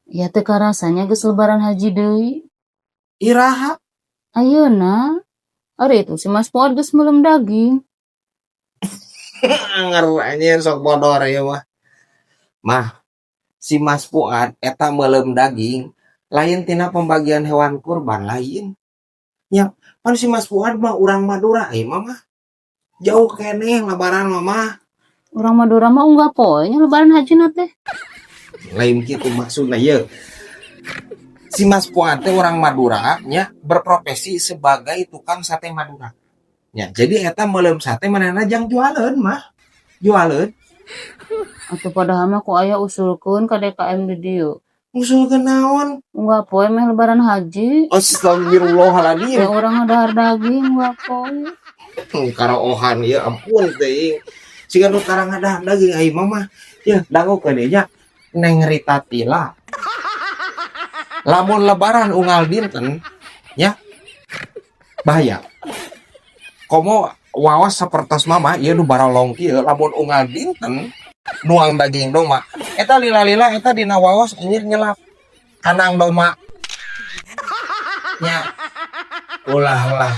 Ya teu rasanya geus lebaran haji deui. Iraha Ayeuna ari itu si Mas Fuad geus meulem daging. ngaruanya sok bodor ya mah. Mah, si Mas Fuad eta meulem daging lain tina pembagian hewan kurban lain. Ya, pan si Mas Fuad mah urang Madura mah. Jauh keneh lebaran mah. Urang Madura mah unggah poe nya lebaran hajina teh. Lain kitu maksudna ye. Si Mas Fuad teh urang Madura nya berprofesi sebagai tukang sate Madura. Ya, jadi eta meulem sate manehna jang jualan mah. Jualan. Atuh padahal mah ku aya usulkeun ka DKM di dieu. Usulkeun naon? Unggah poe meh lebaran haji. Astagfirullahaladzim. Ya urang ngadahar daging unggah poe. Karaohan ya ampun teh. Siga nu karang ngadahar daging ai mah ya dangukeun deui nya. Neng Rita Tila. Lamun lebaran unggal dinten ya bahaya. Komo wawas sapertos mama ieu nu barolong kieu lamun unggal dinten nuang daging doma eta lila-lila eta dina wawas anjir nyelap kanang doma nya ulah